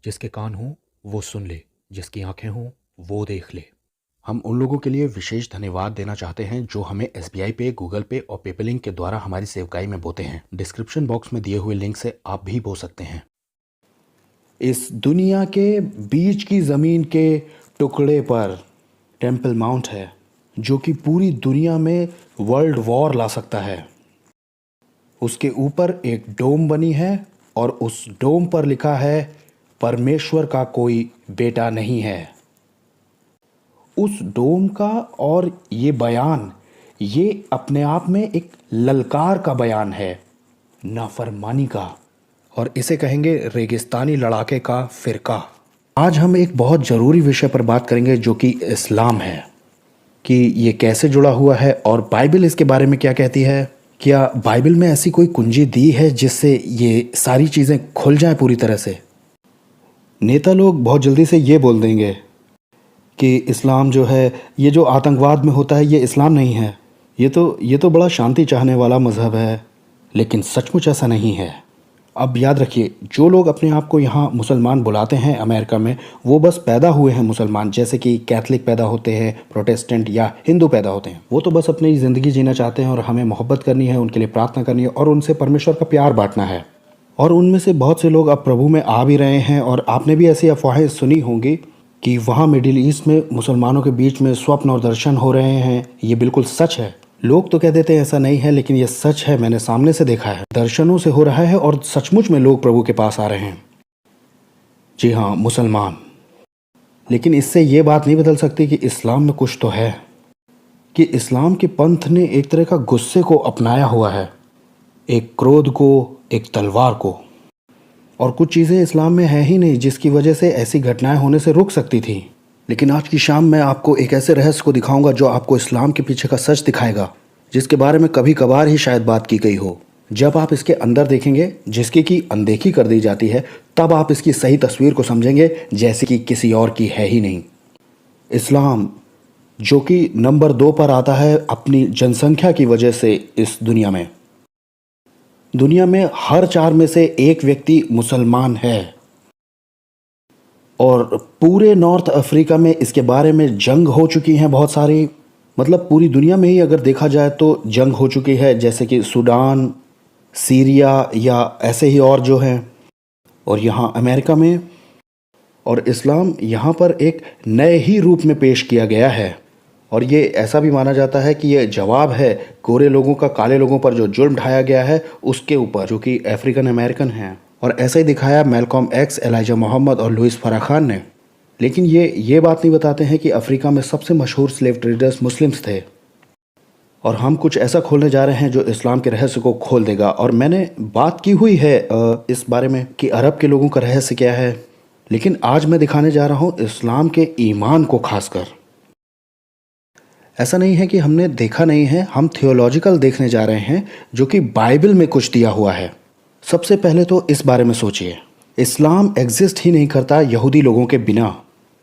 जिसके कान हों वो सुन ले, जिसकी आंखें हों वो देख ले। हम उन लोगों के लिए विशेष धन्यवाद देना चाहते हैं जो हमें SBI पे, गूगल पे और पेपलिंक के द्वारा हमारी सेवकाई में बोते हैं। डिस्क्रिप्शन बॉक्स में दिए हुए लिंक से आप भी बो सकते हैं। इस दुनिया के बीच की ज़मीन के टुकड़े पर टेम्पल माउंट है, जो कि पूरी दुनिया में वर्ल्ड वॉर ला सकता है। उसके ऊपर एक डोम बनी है और उस डोम पर लिखा है, परमेश्वर का कोई बेटा नहीं है। उस डोम का और ये बयान, ये अपने आप में एक ललकार का बयान है, नाफरमानी का, और इसे कहेंगे रेगिस्तानी लड़ाके का फिरका। आज हम एक बहुत ज़रूरी विषय पर बात करेंगे जो कि इस्लाम है, कि ये कैसे जुड़ा हुआ है और बाइबल इसके बारे में क्या कहती है। क्या बाइबल में ऐसी कोई कुंजी दी है जिससे ये सारी चीज़ें खुल जाएं पूरी तरह से। नेता लोग बहुत जल्दी से ये बोल देंगे कि इस्लाम जो है, ये जो आतंकवाद में होता है, ये इस्लाम नहीं है, ये तो बड़ा शांति चाहने वाला मज़हब है। लेकिन सचमुच ऐसा नहीं है। अब याद रखिए, जो लोग अपने आप को यहाँ मुसलमान बुलाते हैं अमेरिका में, वो बस पैदा हुए हैं मुसलमान, जैसे कि कैथलिक पैदा होते हैं, प्रोटेस्टेंट या हिंदू पैदा होते हैं। वो तो बस अपनी ज़िंदगी जीना चाहते हैं और हमें मोहब्बत करनी है, उनके लिए प्रार्थना करनी है और उनसे परमेश्वर का प्यार बांटना है। और उनमें से बहुत से लोग अब प्रभु में आ भी रहे हैं। और आपने भी ऐसी अफवाहें सुनी होंगी कि वहाँ मिडिल ईस्ट में मुसलमानों के बीच में स्वप्न और दर्शन हो रहे हैं। ये बिल्कुल सच है। लोग तो कह देते हैं ऐसा नहीं है, लेकिन ये सच है। मैंने सामने से देखा है, दर्शनों से हो रहा है और सचमुच में लोग प्रभु के पास आ रहे हैं। जी हाँ, मुसलमान। लेकिन इससे ये बात नहीं बदल सकती कि इस्लाम में कुछ तो है, कि इस्लाम के पंथ ने एक तरह का गुस्से को अपनाया हुआ है, एक क्रोध को, एक तलवार को। और कुछ चीज़ें इस्लाम में है ही नहीं जिसकी वजह से ऐसी घटनाएं होने से रुक सकती थी। लेकिन आज की शाम मैं आपको एक ऐसे रहस्य को दिखाऊंगा जो आपको इस्लाम के पीछे का सच दिखाएगा, जिसके बारे में कभी कभार ही शायद बात की गई हो। जब आप इसके अंदर देखेंगे, जिसकी की अनदेखी कर दी जाती है, तब आप इसकी सही तस्वीर को समझेंगे, जैसे कि किसी और की है ही नहीं। इस्लाम, जो कि नंबर 2 पर आता है अपनी जनसंख्या की वजह से इस दुनिया में हर 4 में से 1 व्यक्ति मुसलमान है। और पूरे नॉर्थ अफ्रीका में इसके बारे में जंग हो चुकी हैं बहुत सारी। मतलब पूरी दुनिया में ही अगर देखा जाए तो जंग हो चुकी है, जैसे कि सूडान, सीरिया या ऐसे ही और जो हैं। और यहाँ अमेरिका में, और इस्लाम यहाँ पर एक नए ही रूप में पेश किया गया है। और ये ऐसा भी माना जाता है कि ये जवाब है गोरे लोगों का काले लोगों पर जो जुल्म ढाया गया है उसके ऊपर, जो कि अफ्रीकन अमेरिकन हैं। और ऐसा ही दिखाया मैल्कॉम एक्स, एलाइजा मोहम्मद और लुइस फराखान ने। लेकिन ये बात नहीं बताते हैं कि अफ्रीका में सबसे मशहूर स्लेव ट्रेडर्स मुस्लिम्स थे। और हम कुछ ऐसा खोलने जा रहे हैं जो इस्लाम के रहस्य को खोल देगा। और मैंने बात की हुई है इस बारे में कि अरब के लोगों का रहस्य क्या है, लेकिन आज मैं दिखाने जा रहा हूँ इस्लाम के ईमान को खासकर। ऐसा नहीं है कि हमने देखा नहीं है, हम थियोलॉजिकल देखने जा रहे हैं, जो कि बाइबल में कुछ दिया हुआ है। सबसे पहले तो इस बारे में सोचिए, इस्लाम एग्जिस्ट ही नहीं करता यहूदी लोगों के बिना।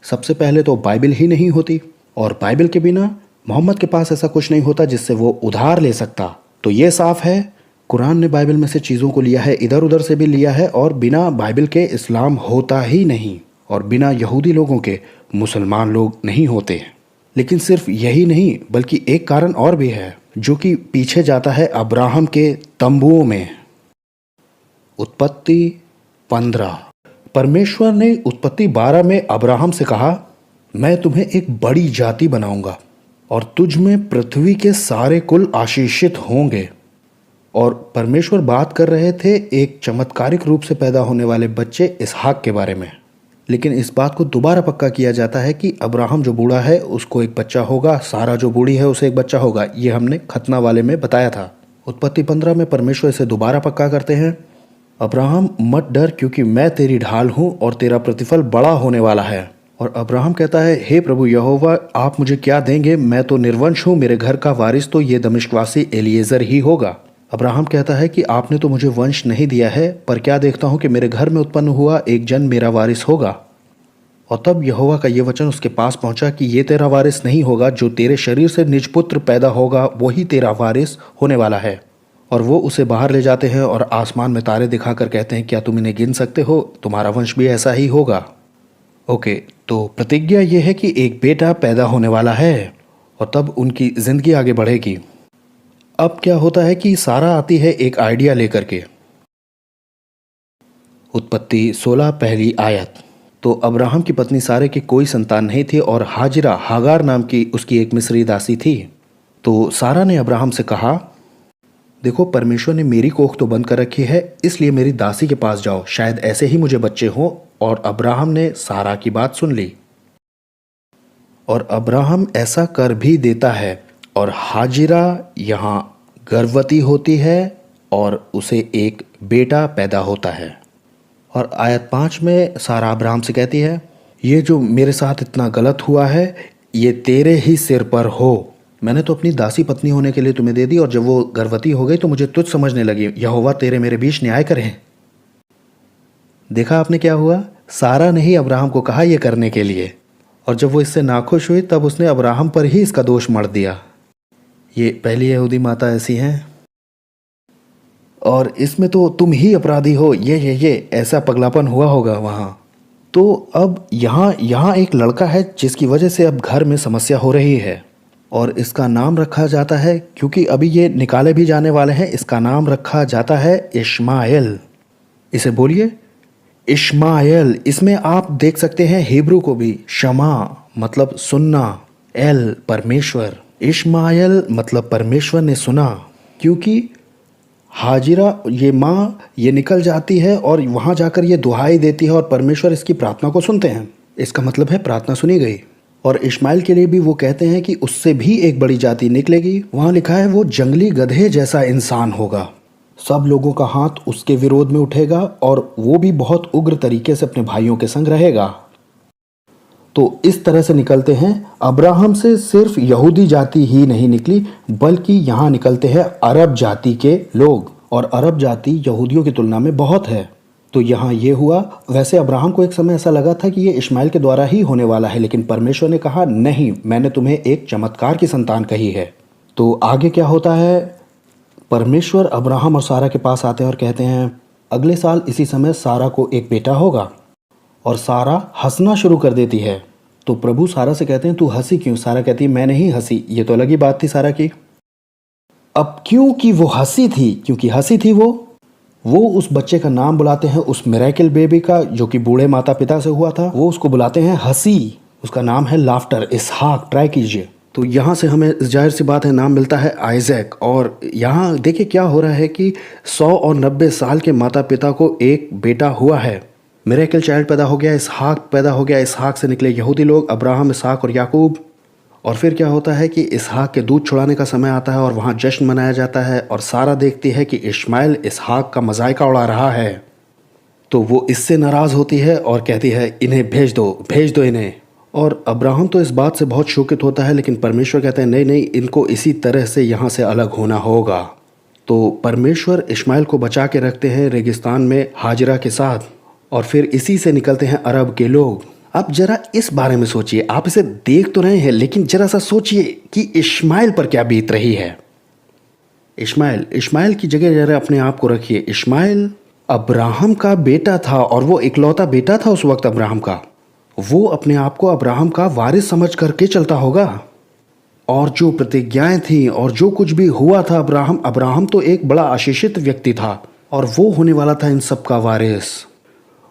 सबसे पहले तो बाइबल ही नहीं होती, और बाइबल के बिना मोहम्मद के पास ऐसा कुछ नहीं होता जिससे वो उधार ले सकता। तो ये साफ है, कुरान ने बाइबल में से चीज़ों को लिया है, इधर उधर से भी लिया है, और बिना बाइबल के इस्लाम होता ही नहीं, और बिना यहूदी लोगों के मुसलमान लोग नहीं होते। लेकिन सिर्फ यही नहीं, बल्कि एक कारण और भी है, जो कि पीछे जाता है अब्राहम के तंबुओं में। उत्पत्ति 15। परमेश्वर ने उत्पत्ति 12 में अब्राहम से कहा, मैं तुम्हें एक बड़ी जाति बनाऊंगा और तुझ में पृथ्वी के सारे कुल आशीषित होंगे। और परमेश्वर बात कर रहे थे एक चमत्कारिक रूप से पैदा होने वाले बच्चे इसहाक के बारे में। लेकिन इस बात को दोबारा पक्का किया जाता है कि अब्राहम जो बूढ़ा है उसको एक बच्चा होगा, सारा जो बूढ़ी है उसे एक बच्चा होगा। ये हमने खतना वाले में बताया था। उत्पत्ति 15 में परमेश्वर इसे दोबारा पक्का करते हैं, अब्राहम मत डर, क्योंकि मैं तेरी ढाल हूँ और तेरा प्रतिफल बड़ा होने वाला है। और अब्राहम कहता है, हे प्रभु यहोवा, आप मुझे क्या देंगे? मैं तो निर्वंश हूँ, मेरे घर का वारिस तो ये दमिश्कवासी एलिएजर ही होगा। अब्राहम कहता है कि आपने तो मुझे वंश नहीं दिया है, पर क्या देखता हूँ कि मेरे घर में उत्पन्न हुआ एक जन मेरा वारिस होगा। और तब यहोवा का ये वचन उसके पास पहुंचा कि ये तेरा वारिस नहीं होगा, जो तेरे शरीर से निज पुत्र पैदा होगा वही तेरा वारिस होने वाला है। और वो उसे बाहर ले जाते हैं और आसमान में तारे दिखाकर कहते हैं क्या तुम इन्हें गिन सकते हो, तुम्हारा वंश भी ऐसा ही होगा। ओके, तो प्रतिज्ञा ये है कि एक बेटा पैदा होने वाला है और तब उनकी ज़िंदगी आगे बढ़ेगी। अब क्या होता है कि सारा आती है एक आइडिया लेकर के। उत्पत्ति 16 पहली आयत। तो अब्राहम की पत्नी सारे की कोई संतान नहीं थी और हाजिरा हागार नाम की उसकी एक मिस्री दासी थी। तो सारा ने अब्राहम से कहा, देखो परमेश्वर ने मेरी कोख तो बंद कर रखी है, इसलिए मेरी दासी के पास जाओ, शायद ऐसे ही मुझे बच्चे हों। और अब्राहम ने सारा की बात सुन ली और अब्राहम ऐसा कर भी देता है और हाजिरा यहाँ गर्भवती होती है और उसे एक बेटा पैदा होता है। और आयत 5 में सारा अब्राहम से कहती है, ये जो मेरे साथ इतना गलत हुआ है ये तेरे ही सिर पर हो। मैंने तो अपनी दासी पत्नी होने के लिए तुम्हें दे दी और जब वो गर्भवती हो गई तो मुझे तुच्छ समझने लगी। यहोवा तेरे मेरे बीच न्याय करे। देखा आपने क्या हुआ, सारा ने ही अब्राहम को कहा यह करने के लिए और जब वो इससे नाखुश हुई तब उसने अब्राहम पर ही इसका दोष मढ़ दिया। ये पहली यहूदी माता ऐसी हैं और इसमें तो तुम ही अपराधी हो, ये ऐसा पगलापन हुआ होगा वहाँ। तो अब यहाँ एक लड़का है जिसकी वजह से अब घर में समस्या हो रही है और इसका नाम रखा जाता है, क्योंकि अभी ये निकाले भी जाने वाले हैं, इसका नाम रखा जाता है इश्माएल। इसे बोलिए इश्माएल। इसमें आप देख सकते हैं हिब्रू को भी, शमा मतलब सुनना, एल परमेश्वर, इश्माएल मतलब परमेश्वर ने सुना। क्योंकि हाजिरा ये माँ ये निकल जाती है और वहाँ जाकर ये दुहाई देती है और परमेश्वर इसकी प्रार्थना को सुनते हैं, इसका मतलब है प्रार्थना सुनी गई। और इश्माएल के लिए भी वो कहते हैं कि उससे भी एक बड़ी जाति निकलेगी। वहाँ लिखा है वो जंगली गधे जैसा इंसान होगा, सब लोगों का हाथ उसके विरोध में उठेगा और वो भी बहुत उग्र तरीके से अपने भाइयों के संग रहेगा। तो इस तरह से निकलते हैं। अब्राहम से सिर्फ यहूदी जाति ही नहीं निकली बल्कि यहाँ निकलते हैं अरब जाति के लोग, और अरब जाति यहूदियों की तुलना में बहुत है। तो यहाँ ये हुआ। वैसे अब्राहम को एक समय ऐसा लगा था कि ये इश्माएल के द्वारा ही होने वाला है, लेकिन परमेश्वर ने कहा नहीं, मैंने तुम्हें एक चमत्कार की संतान कही है। तो आगे क्या होता है, परमेश्वर अब्राहम और सारा के पास आते हैं और कहते हैं अगले साल इसी समय सारा को एक बेटा होगा। और सारा हंसना शुरू कर देती है। तो प्रभु सारा से कहते हैं तू हंसी क्यों? सारा कहती है मैं नहीं हंसी। ये तो अलग ही बात थी सारा की। अब क्योंकि वो हंसी थी, क्योंकि हंसी थी वो उस बच्चे का नाम बुलाते हैं, उस मिरेकल बेबी का जो कि बूढ़े माता पिता से हुआ था, वो उसको बुलाते हैं हंसी। उसका नाम है लाफ्टर, इसहाक। ट्राई कीजिए। तो यहाँ से हमें जाहिर सी बात है नाम मिलता है आइजैक। और यहाँ देखिए क्या हो रहा है कि 100 और 90 साल के माता पिता को एक बेटा हुआ है, मिरेकल चाइल्ड पैदा हो गया, इसहाक पैदा हो गया। इसहाक से निकले यहूदी लोग, अब्राहम, इसहाक और याकूब। और फिर क्या होता है कि इसहाक के दूध छुड़ाने का समय आता है और वहाँ जश्न मनाया जाता है और सारा देखती है कि इश्माएल इसहाक का मजाइका उड़ा रहा है। तो वो इससे नाराज़ होती है और कहती है इन्हें भेज दो इन्हें। और अब्राहम तो इस बात से बहुत शोकित होता है, लेकिन परमेश्वर कहते हैं नहीं, इनको इसी तरह से यहाँ से अलग होना होगा। तो परमेश्वर इश्माएल को बचा के रखते हैं रेगिस्तान में हाजिरा के साथ, और फिर इसी से निकलते हैं अरब के लोग। अब जरा इस बारे में सोचिए, आप इसे देख तो रहे हैं लेकिन जरा सा सोचिए कि इश्माएल पर क्या बीत रही है। इश्माएल की जगह जरा अपने आप को रखिए। इश्माएल अब्राहम का बेटा था और वो इकलौता बेटा था उस वक्त अब्राहम का। वो अपने आप को अब्राहम का वारिस समझ करके चलता होगा। और जो प्रतिज्ञाएं थी और जो कुछ भी हुआ था, अब्राहम तो एक बड़ा आशीषित व्यक्ति था और वो होने वाला था इन सब का वारिस।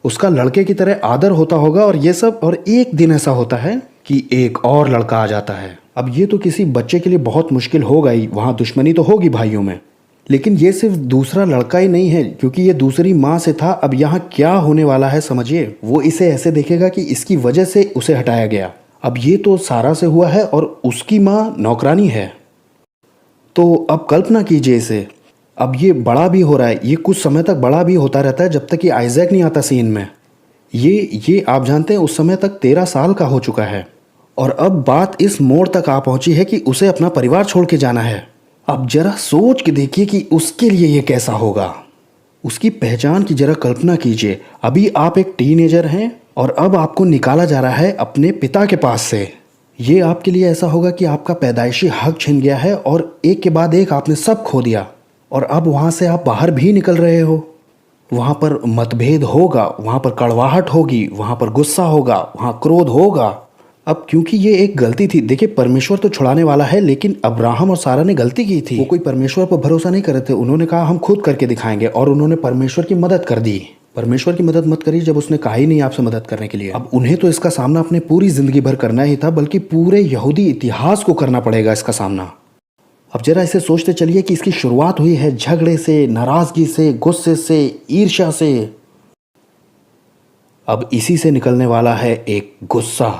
उसका लड़के की तरह आदर होता होगा और ये सब। और एक दिन ऐसा होता है कि एक और लड़का आ जाता है। अब ये तो किसी बच्चे के लिए बहुत मुश्किल होगा ही, वहाँ दुश्मनी तो होगी भाइयों में, लेकिन ये सिर्फ दूसरा लड़का ही नहीं है क्योंकि ये दूसरी माँ से था। अब यहाँ क्या होने वाला है समझिए। वो इसे ऐसे देखेगा कि इसकी वजह से उसे हटाया गया। अब ये तो सारा से हुआ है और उसकी माँ नौकरानी है। तो अब कल्पना कीजिए इसे। अब ये बड़ा भी हो रहा है, ये कुछ समय तक बड़ा भी होता रहता है जब तक कि आइजैक नहीं आता सीन में। ये आप जानते हैं उस समय तक 13 साल का हो चुका है और अब बात इस मोड़ तक आ पहुंची है कि उसे अपना परिवार छोड़ के जाना है। अब जरा सोच के देखिए कि उसके लिए ये कैसा होगा। उसकी पहचान की जरा कल्पना कीजिए। अभी आप एक टीनेजर हैं और अब आपको निकाला जा रहा है अपने पिता के पास से। ये आपके लिए ऐसा होगा कि आपका पैदाइशी हक छिन गया है और एक के बाद एक आपने सब खो दिया। और अब वहाँ से आप बाहर भी निकल रहे हो। वहाँ पर मतभेद होगा, वहाँ पर कड़वाहट होगी, वहाँ पर गुस्सा होगा, वहाँ क्रोध होगा। अब क्योंकि ये एक गलती थी, देखिए परमेश्वर तो छुड़ाने वाला है, लेकिन अब्राहम और सारा ने गलती की थी। वो कोई परमेश्वर पर भरोसा नहीं कर रहे थे, उन्होंने कहा हम खुद करके दिखाएंगे, और उन्होंने परमेश्वर की मदद कर दी। परमेश्वर की मदद मत करिए जब उसने कहा ही नहीं आपसे मदद करने के लिए। अब उन्हें तो इसका सामना अपने पूरी जिंदगी भर करना ही था, बल्कि पूरे यहूदी इतिहास को करना पड़ेगा इसका सामना। अब जरा इसे सोचते चलिए कि इसकी शुरुआत हुई है झगड़े से, नाराजगी से, गुस्से से, ईर्ष्या से। अब इसी से निकलने वाला है एक गुस्सा,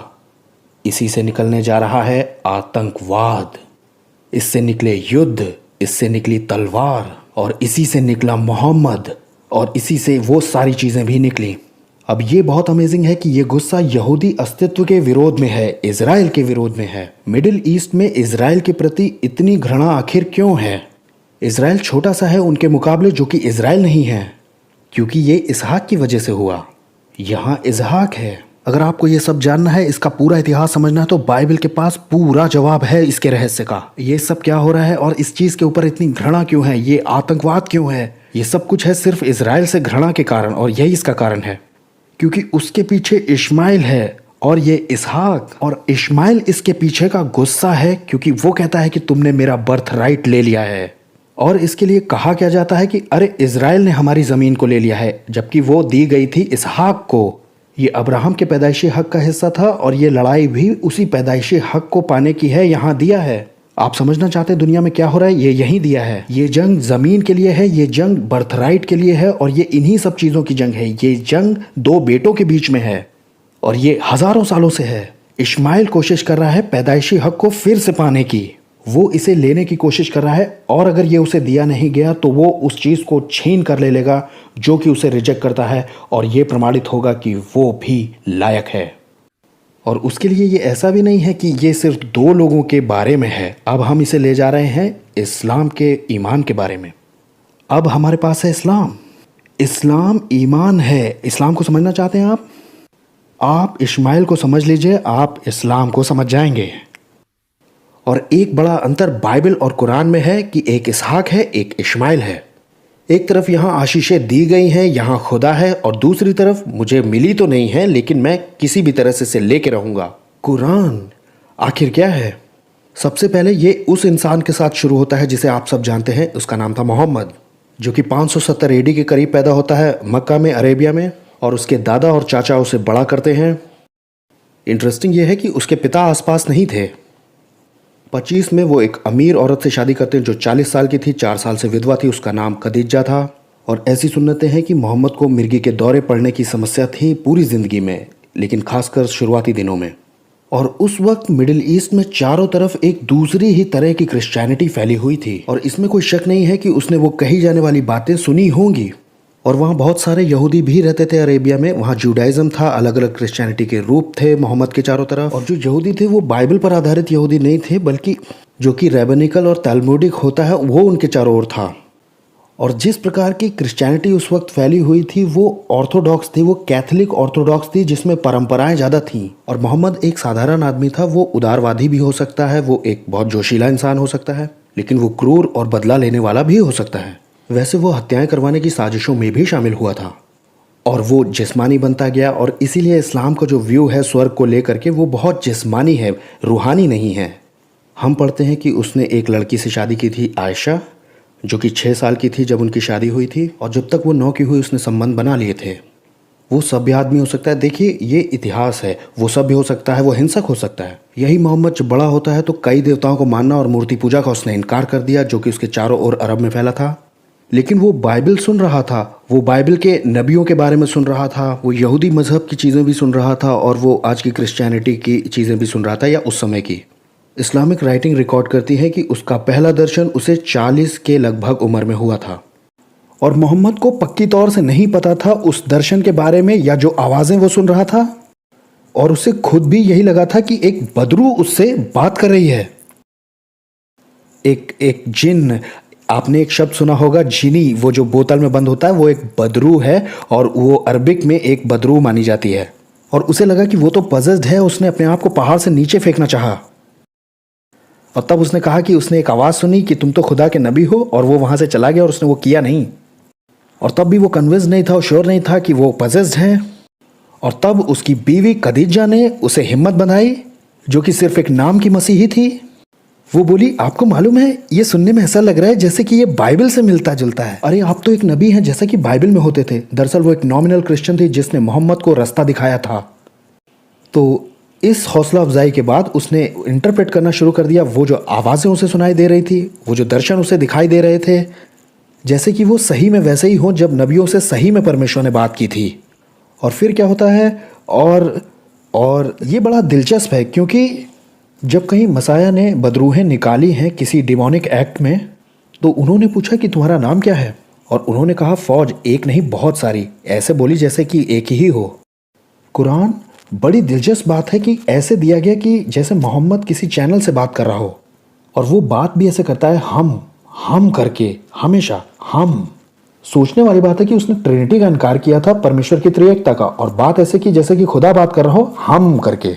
इसी से निकलने जा रहा है आतंकवाद, इससे निकले युद्ध, इससे निकली तलवार, और इसी से निकला मोहम्मद, और इसी से वो सारी चीज़ें भी निकली। अब ये बहुत अमेजिंग है कि ये गुस्सा यहूदी अस्तित्व के विरोध में है, इजराइल के विरोध में है। मिडिल ईस्ट में इजराइल के प्रति इतनी घृणा आखिर क्यों है? इजराइल छोटा सा है उनके मुकाबले, जो कि इजराइल नहीं है, क्योंकि ये इसहाक की वजह से हुआ। यहाँ इसहाक है। अगर आपको ये सब जानना है, इसका पूरा इतिहास समझना है, तो बाइबल के पास पूरा जवाब है इसके रहस्य का। ये सब क्या हो रहा है और इस चीज़ के ऊपर इतनी घृणा क्यों है, ये आतंकवाद क्यों है, ये सब कुछ है सिर्फ इजराइल से घृणा के कारण, और यही इसका कारण है। क्योंकि उसके पीछे इश्माइल है और ये इसहाक, और इश्माइल इसके पीछे का गुस्सा है, क्योंकि वो कहता है कि तुमने मेरा बर्थ राइट ले लिया है। और इसके लिए कहा क्या जाता है कि अरे इजराइल ने हमारी ज़मीन को ले लिया है, जबकि वो दी गई थी इसहाक को। ये अब्राहम के पैदाइशी हक का हिस्सा था, और ये लड़ाई भी उसी पैदाइशी हक को पाने की है, यहाँ दिया है। आप समझना चाहते हैं दुनिया में क्या हो रहा है, ये यहीं दिया है। ये जंग जमीन के लिए है, ये जंग बर्थराइट के लिए है, और ये इन्हीं सब चीज़ों की जंग है। ये जंग दो बेटों के बीच में है, और ये हजारों सालों से है। इश्माइल कोशिश कर रहा है पैदाइशी हक को फिर से पाने की, वो इसे लेने की कोशिश कर रहा है, और अगर ये उसे दिया नहीं गया तो वो उस चीज़ को छीन कर ले लेगा जो कि उसे रिजेक्ट करता है, और ये प्रमाणित होगा कि वो भी लायक है। और उसके लिए ये ऐसा भी नहीं है कि ये सिर्फ दो लोगों के बारे में है। अब हम इसे ले जा रहे हैं इस्लाम के ईमान के बारे में। अब हमारे पास है इस्लाम। इस्लाम ईमान है। इस्लाम को समझना चाहते हैं आप इश्माइल को समझ लीजिए, आप इस्लाम को समझ जाएंगे। और एक बड़ा अंतर बाइबल और कुरान में है कि एक इसहाक है, एक इश्माइल है। एक तरफ यहाँ आशीषें दी गई हैं, यहाँ खुदा है, और दूसरी तरफ मुझे मिली तो नहीं है, लेकिन मैं किसी भी तरह से इसे लेके रहूँगा। कुरान आखिर क्या है? सबसे पहले ये उस इंसान के साथ शुरू होता है जिसे आप सब जानते हैं, उसका नाम था मोहम्मद, जो कि 570 AD के करीब पैदा होता है मक्का में, अरेबिया में, और उसके दादा और चाचा उसे बड़ा करते हैं। इंटरेस्टिंग ये है कि उसके पिता आसपास नहीं थे। 25 में वो एक अमीर औरत से शादी करते हैं जो 40 साल की थी, 4 साल से विधवा थी, उसका नाम खदीजा था। और ऐसी सुन्नतें हैं कि मोहम्मद को मिर्गी के दौरे पड़ने की समस्या थी पूरी ज़िंदगी में, लेकिन खासकर शुरुआती दिनों में। और उस वक्त मिडिल ईस्ट में चारों तरफ एक दूसरी ही तरह की क्रिश्चियनिटी फैली हुई थी, और इसमें कोई शक नहीं है कि उसने वो कही जाने वाली बातें सुनी होंगी। और वहाँ बहुत सारे यहूदी भी रहते थे अरेबिया में। वहाँ जुडाइज़म था, अलग अलग क्रिश्चियनिटी के रूप थे मोहम्मद के चारों तरफ। और जो यहूदी थे वो बाइबल पर आधारित यहूदी नहीं थे, बल्कि जो कि रैबनिकल और तालमुडिक होता है वो उनके चारों ओर था। और जिस प्रकार की क्रिश्चियनिटी उस वक्त फैली हुई थी वो ऑर्थोडॉक्स थी, वो कैथलिक ऑर्थोडॉक्स थी, जिसमें परंपराएं ज़्यादा थीं। और मोहम्मद एक साधारण आदमी था, वो उदारवादी भी हो सकता है, वो एक बहुत जोशीला इंसान हो सकता है, लेकिन वो क्रूर और बदला लेने वाला भी हो सकता है। वैसे वो हत्याएं करवाने की साजिशों में भी शामिल हुआ था, और वो जिस्मानी बनता गया। और इसीलिए इस्लाम का जो व्यू है स्वर्ग को लेकर के वो बहुत जिस्मानी है, रूहानी नहीं है। हम पढ़ते हैं कि उसने एक लड़की से शादी की थी, आयशा, जो कि 6 साल की थी जब उनकी शादी हुई थी, और जब तक वो 9 की हुई उसने संबंध बना लिए थे। वो सभ्य आदमी हो सकता है, देखिए ये इतिहास है, वो सभ्य हो सकता है, वो हिंसक हो सकता है। यही मोहम्मद जब बड़ा होता है तो कई देवताओं को मानना और मूर्ति पूजा का उसने इनकार कर दिया, जो कि उसके चारों ओर अरब में फैला था। लेकिन वो बाइबल सुन रहा था, वो बाइबल के नबियों के बारे में सुन रहा था, वो यहूदी मज़हब की चीज़ें भी सुन रहा था, और वो आज की क्रिश्चियनिटी की चीज़ें भी सुन रहा था, या उस समय की। इस्लामिक राइटिंग रिकॉर्ड करती है कि उसका पहला दर्शन उसे 40 के लगभग उम्र में हुआ था। और मोहम्मद को पक्की तौर से नहीं पता था उस दर्शन के बारे में या जो आवाज़ें वो सुन रहा था, और उसे खुद भी यही लगा था कि एक बदरू उससे बात कर रही है। एक जिन, आपने एक शब्द सुना होगा जिनी, वो जो बोतल में बंद होता है वो एक बदरू है, और वो अरबिक में एक बदरू मानी जाती है। और उसे लगा कि वो तो पजेस्ड है, उसने अपने आप को पहाड़ से नीचे फेंकना चाहा। और तब उसने कहा कि उसने एक आवाज़ सुनी कि तुम तो खुदा के नबी हो, और वो वहाँ से चला गया और उसने वो किया नहीं। और तब भी वो कन्विंस नहीं था और श्योर नहीं था कि वो पजेस्ड हैं। और तब उसकी बीवी खदीजा ने उसे हिम्मत बंधाई, जो कि सिर्फ एक नाम की मसीही थी। वो बोली, आपको मालूम है, ये सुनने में ऐसा लग रहा है जैसे कि ये बाइबल से मिलता जुलता है। अरे आप तो एक नबी हैं जैसा कि बाइबल में होते थे। दरअसल वो एक नॉमिनल क्रिश्चियन थी जिसने मोहम्मद को रास्ता दिखाया था। तो इस हौसला अफजाई के बाद उसने इंटरप्रेट करना शुरू कर दिया। वो जो आवाज़ें उसे सुनाई दे रही थी, वो जो दर्शन उसे दिखाई दे रहे थे, जैसे कि वो सही में वैसे ही हों जब नबियों से सही में परमेश्वर ने बात की थी। और फिर क्या होता है, और ये बड़ा दिलचस्प है, क्योंकि जब कहीं मसाया ने बदरूहें निकाली हैं किसी डिमोनिक एक्ट में, तो उन्होंने पूछा कि तुम्हारा नाम क्या है, और उन्होंने कहा फौज, एक नहीं बहुत सारी, ऐसे बोली जैसे कि एक ही हो। कुरान बड़ी दिलचस्प बात है कि ऐसे दिया गया कि जैसे मोहम्मद किसी चैनल से बात कर रहा हो, और वो बात भी ऐसे करता है हम करके, हमेशा हम। सोचने वाली बात है कि उसने ट्रिनिटी का इनकार किया था, परमेश्वर की त्रिएकता का, और बात ऐसे की जैसे कि खुदा बात कर रहा हो, हम करके।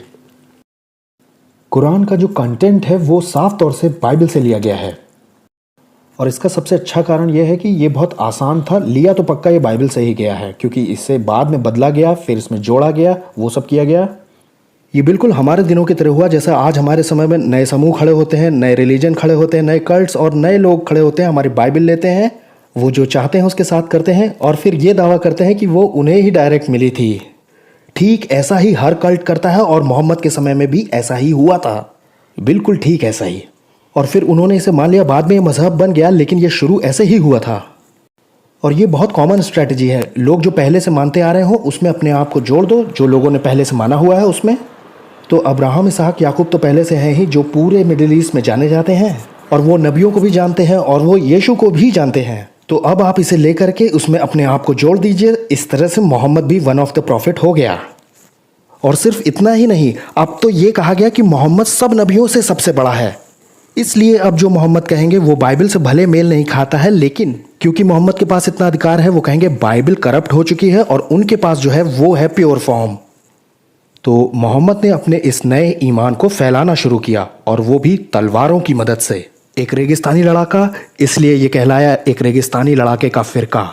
कुरान का जो कंटेंट है वो साफ तौर से बाइबल से लिया गया है, और इसका सबसे अच्छा कारण यह है कि ये बहुत आसान था। लिया तो पक्का ये बाइबल से ही गया है, क्योंकि इससे बाद में बदला गया, फिर इसमें जोड़ा गया, वो सब किया गया। ये बिल्कुल हमारे दिनों की तरह हुआ जैसा आज हमारे समय में नए समूह खड़े होते हैं, नए रिलीजन खड़े होते हैं, नए कल्ट्स और नए लोग खड़े होते हैं, हमारी बाइबल लेते हैं, वो जो चाहते हैं उसके साथ करते हैं, और फिर ये दावा करते हैं कि वो उन्हें ही डायरेक्ट मिली थी। ठीक ऐसा ही हर कल्ट करता है, और मोहम्मद के समय में भी ऐसा ही हुआ था, बिल्कुल ठीक ऐसा ही। और फिर उन्होंने इसे मान लिया, बाद में ये मजहब बन गया, लेकिन ये शुरू ऐसे ही हुआ था। और ये बहुत कॉमन स्ट्रैटेजी है, लोग जो पहले से मानते आ रहे हो उसमें अपने आप को जोड़ दो, जो लोगों ने पहले से माना हुआ है उसमें। तो अब्राहम, इसहाक, याकूब तो पहले से हैं ही, जो पूरे मिडिल ईस्ट में जाने जाते हैं, और वो नबियों को भी जानते हैं, और वो यीशु को भी जानते हैं। तो अब आप इसे लेकर के उसमें अपने आप को जोड़ दीजिए। इस तरह से मोहम्मद भी वन ऑफ द प्रॉफिट हो गया। और सिर्फ इतना ही नहीं, अब तो ये कहा गया कि मोहम्मद सब नबियों से सबसे बड़ा है। इसलिए अब जो मोहम्मद कहेंगे वो बाइबल से भले मेल नहीं खाता है, लेकिन क्योंकि मोहम्मद के पास इतना अधिकार है, वो कहेंगे बाइबल करप्ट हो चुकी है, और उनके पास जो है वो है प्योर फॉर्म। तो मोहम्मद ने अपने इस नए ईमान को फैलाना शुरू किया, और वो भी तलवारों की मदद से। एक रेगिस्तानी लड़ाका, इसलिए ये कहलाया एक रेगिस्तानी लड़ाके का फिरका।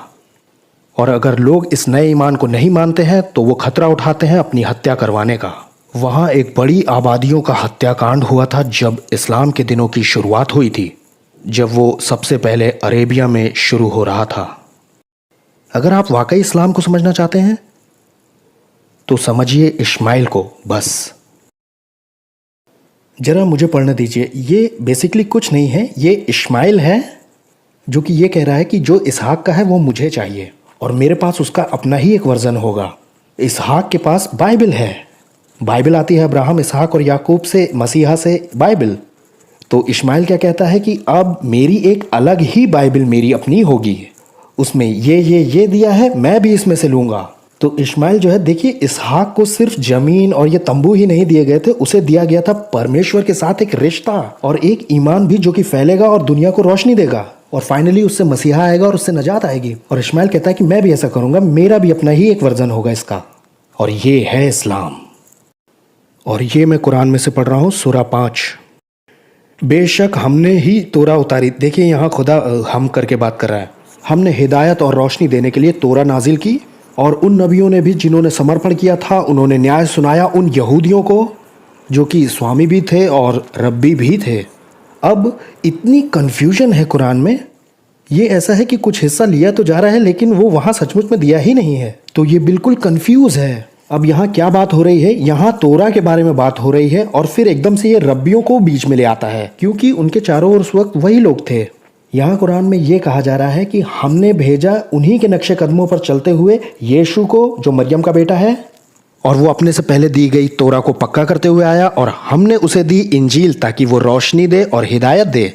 और अगर लोग इस नए ईमान को नहीं मानते हैं तो वो खतरा उठाते हैं अपनी हत्या करवाने का। वहाँ एक बड़ी आबादियों का हत्याकांड हुआ था जब इस्लाम के दिनों की शुरुआत हुई थी, जब वो सबसे पहले अरेबिया में शुरू हो रहा था। अगर आप वाकई इस्लाम को समझना चाहते हैं तो समझिए इस्माइल को बस। जरा मुझे पढ़ने दीजिए। ये बेसिकली कुछ नहीं है, ये इस्माइल है जो कि ये कह रहा है कि जो इसहाक का है वो मुझे चाहिए, और मेरे पास उसका अपना ही एक वर्जन होगा। इसहाक के पास बाइबल है, बाइबल आती है अब्राहम, इसहाक और याकूब से, मसीहा से बाइबल। तो इस्माइल क्या कहता है कि अब मेरी एक अलग ही बाइबल मेरी अपनी होगी, उसमें ये दिया है, मैं भी इसमें से लूँगा। तो इस्माइल जो है, देखिए, इसहाक को सिर्फ ज़मीन और ये तंबू ही नहीं दिए गए थे, उसे दिया गया था परमेश्वर के साथ एक रिश्ता और एक ईमान भी जो कि फैलेगा और दुनिया को रोशनी देगा, और फाइनली उससे मसीहा आएगा और उससे नजात आएगी। और इस्माइल कहता है कि मैं भी ऐसा करूँगा, मेरा भी अपना ही एक वर्जन होगा इसका, और ये है इस्लाम। और ये मैं कुरान में से पढ़ रहा हूँ, सूरा 5। बेशक हमने ही तोरा उतारी। देखिए यहाँ खुदा हम करके बात कर रहा है। हमने हिदायत और रोशनी देने के लिए तोरा नाजिल की, और उन नबियों ने भी जिन्होंने समर्पण किया था, उन्होंने न्याय सुनाया उन यहूदियों को जो कि स्वामी भी थे और रब्बी भी थे। अब इतनी कन्फ्यूजन है कुरान में, ये ऐसा है कि कुछ हिस्सा लिया तो जा रहा है लेकिन वो वहाँ सचमुच में दिया ही नहीं है, तो ये बिल्कुल कन्फ्यूज़ है। अब यहाँ क्या बात हो रही है, यहाँ तोरा के बारे में बात हो रही है, और फिर एकदम से ये रब्बियों को बीच में ले आता है, क्योंकि उनके चारों ओर उस वक्त वही लोग थे। यहाँ कुरान में ये कहा जा रहा है कि हमने भेजा उन्हीं के नक्शे कदमों पर चलते हुए यीशु को, जो मरियम का बेटा है, और वो अपने से पहले दी गई तोरा को पक्का करते हुए आया, और हमने उसे दी इंजील ताकि वो रोशनी दे और हिदायत दे।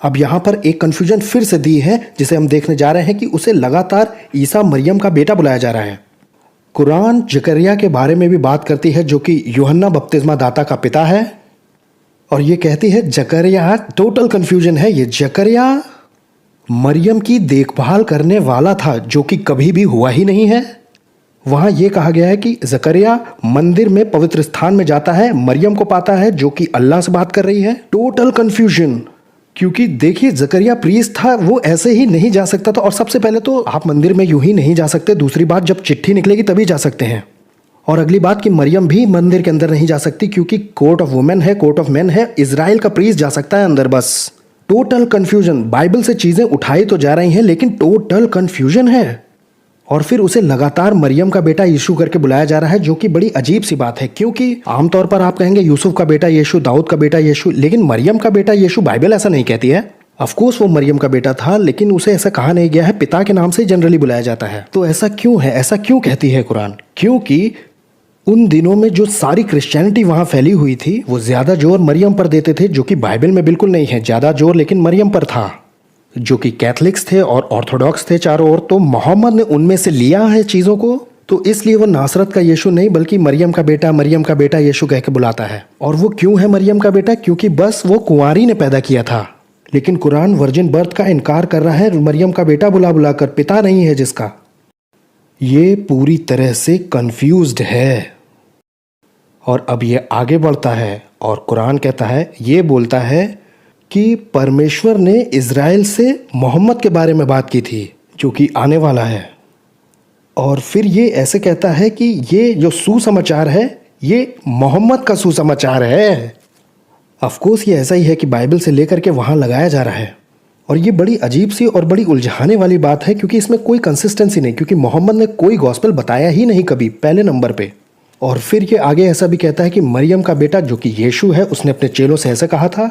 अब यहाँ पर एक कन्फ्यूजन फिर से दी है जिसे हम देखने जा रहे हैं कि उसे लगातार ईसा मरियम का बेटा बुलाया जा रहा है। कुरान जकरिया के बारे में भी बात करती है, जो कि यूहन्ना बपतिस्मा दाता का पिता है, और ये कहती है जकरिया, टोटल कन्फ्यूजन है, ये जकरिया मरियम की देखभाल करने वाला था, जो कि कभी भी हुआ ही नहीं है। वहाँ ये कहा गया है कि जकरिया मंदिर में पवित्र स्थान में जाता है, मरियम को पाता है जो कि अल्लाह से बात कर रही है। टोटल कंफ्यूजन, क्योंकि देखिए जकरिया प्रीस्ट था, वो ऐसे ही नहीं जा सकता था। और सबसे पहले तो आप मंदिर में यूं ही नहीं जा सकते, दूसरी बात जब चिट्ठी निकलेगी तभी जा सकते हैं। और अगली बात कि मरियम भी मंदिर के अंदर नहीं जा सकती क्योंकि कोर्ट ऑफ वुमेन है, कोर्ट ऑफ मेन है, इजराइल का प्रीस्ट जा सकता है अंदर। बस टोटल कंफ्यूजन, बाइबल से चीजें उठाई तो जा रही हैं लेकिन टोटल कंफ्यूजन है। और फिर उसे लगातार मरियम का बेटा यीशु करके बुलाया जा रहा है, जो कि बड़ी अजीब सी बात है क्योंकि आमतौर पर आप कहेंगे यूसुफ का बेटा यीशु, दाऊद का बेटा यीशु, लेकिन मरियम का बेटा यीशु बाइबल ऐसा नहीं कहती है। ऑफकोर्स वो मरियम का बेटा था लेकिन उसे ऐसा कहा नहीं गया है, पिता के नाम से जनरली बुलाया जाता है। तो ऐसा क्यों है, ऐसा क्यों कहती है कुरान? क्योंकि उन दिनों में जो सारी क्रिश्चियनिटी वहां फैली हुई थी वो ज्यादा जोर मरियम पर देते थे, जो कि बाइबल में बिल्कुल नहीं है। ज्यादा जोर लेकिन मरियम पर था, जो कि कैथलिक्स थे और ऑर्थोडॉक्स थे चारों ओर। तो मोहम्मद ने उनमें से लिया है चीजों को, तो इसलिए वो नासरत का यीशु नहीं बल्कि मरियम का बेटा यीशु कह के बुलाता है। और वो क्यों है मरियम का बेटा? क्योंकि बस वो कुंवारी ने पैदा किया था। लेकिन कुरान वर्जिन बर्थ का इनकार कर रहा है, मरियम का बेटा बुला बुलाकर, पिता नहीं है जिसका। ये पूरी तरह से कंफ्यूज्ड है। और अब ये आगे बढ़ता है और कुरान कहता है, ये बोलता है कि परमेश्वर ने इज़राइल से मोहम्मद के बारे में बात की थी जो कि आने वाला है। और फिर ये ऐसे कहता है कि ये जो सुसमाचार है ये मोहम्मद का सुसमाचार है। ऑफकोर्स ये ऐसा ही है कि बाइबल से लेकर के वहाँ लगाया जा रहा है। और ये बड़ी अजीब सी और बड़ी उलझाने वाली बात है क्योंकि इसमें कोई कंसिस्टेंसी नहीं, क्योंकि मोहम्मद ने कोई गॉस्पेल बताया ही नहीं कभी पहले नंबर पे। और फिर ये आगे ऐसा भी कहता है कि मरियम का बेटा जो कि यीशु है, उसने अपने चेलों से ऐसा कहा था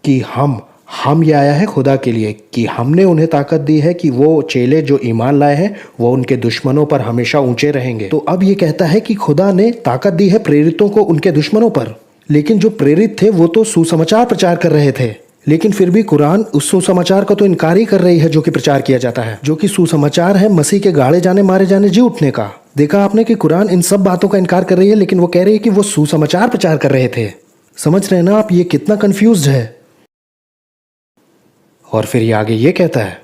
कि हम ये आया है खुदा के लिए, कि हमने उन्हें ताकत दी है कि वो चेले जो ईमान लाए हैं वो उनके दुश्मनों पर हमेशा ऊंचे रहेंगे। तो अब ये कहता है कि खुदा ने ताकत दी है प्रेरितों को उनके दुश्मनों पर, लेकिन जो प्रेरित थे वो तो सुसमाचार प्रचार कर रहे थे। लेकिन फिर भी कुरान उस सुसमाचार का तो इनकार ही कर रही है जो कि प्रचार किया जाता है, जो कि सुसमाचार है मसीह के गाड़े जाने, मारे जाने, जी उठने का। देखा आपने कि कुरान इन सब बातों का इनकार कर रही है लेकिन वो कह रही है कि वो सुसमाचार प्रचार कर रहे थे। समझ रहे हैं ना आप, ये कितना कंफ्यूज्ड है। और फिर ये आगे ये कहता है,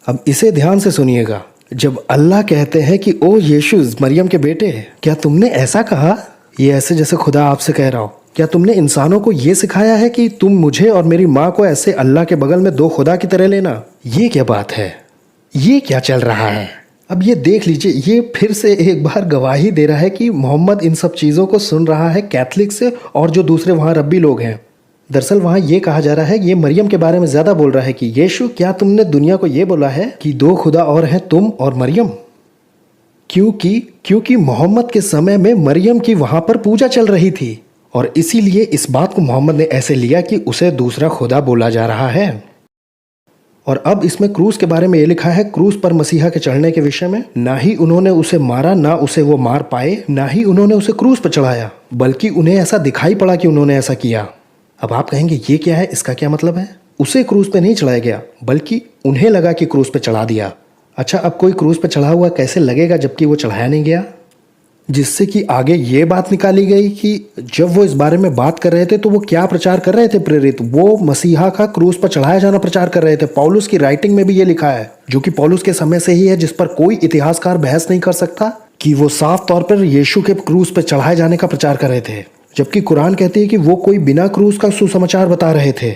अब इसे ध्यान से सुनिएगा, जब अल्लाह कहते हैं कि ओ यीशु मरियम के बेटे, क्या तुमने ऐसा कहा? ये ऐसे जैसे खुदा आपसे कह रहा हो, क्या तुमने इंसानों को ये सिखाया है कि तुम मुझे और मेरी माँ को ऐसे अल्लाह के बगल में दो खुदा की तरह लेना? ये क्या बात है, ये क्या चल रहा है? अब ये देख लीजिए, ये फिर से एक बार गवाही दे रहा है कि मोहम्मद इन सब चीज़ों को सुन रहा है कैथलिक से और जो दूसरे वहाँ रब्बी लोग हैं। दरअसल वहाँ ये कहा जा रहा है, ये मरियम के बारे में ज़्यादा बोल रहा है कि यीशु क्या तुमने दुनिया को ये बोला है कि दो खुदा और हैं, तुम और मरियम? क्योंकि मोहम्मद के समय में मरियम की वहाँ पर पूजा चल रही थी और इसीलिए इस बात को मोहम्मद ने ऐसे लिया कि उसे दूसरा खुदा बोला जा रहा है। और अब इसमें क्रूस के बारे में ये लिखा है, क्रूस पर मसीहा के चढ़ने के विषय में, ना ही उन्होंने उसे मारा, ना उसे वो मार पाए, ना ही उन्होंने उसे क्रूस पर चढ़ाया, बल्कि उन्हें ऐसा दिखाई पड़ा कि उन्होंने ऐसा किया। अब आप कहेंगे ये क्या है, इसका क्या मतलब है? उसे क्रूस पे नहीं चढ़ाया गया बल्कि उन्हें लगा कि क्रूस पे चढ़ा दिया। अच्छा, अब कोई क्रूस पे चढ़ा हुआ कैसे लगेगा जबकि वो चढ़ाया नहीं गया? जिससे कि आगे ये बात निकाली गई कि जब वो इस बारे में बात कर रहे थे तो वो क्या प्रचार कर रहे थे प्रेरित? वो मसीहा का क्रूस पर चढ़ाया जाना प्रचार कर रहे थे। पौलुस की राइटिंग में भी ये लिखा है, जो कि पौलुस के समय से ही है, जिस पर कोई इतिहासकार बहस नहीं कर सकता, कि वो साफ तौर पर यीशु के क्रूस पर चढ़ाए जाने का प्रचार कर रहे थे। जबकि कुरान कहती है कि वो कोई बिना क्रूस का सुसमाचार बता रहे थे।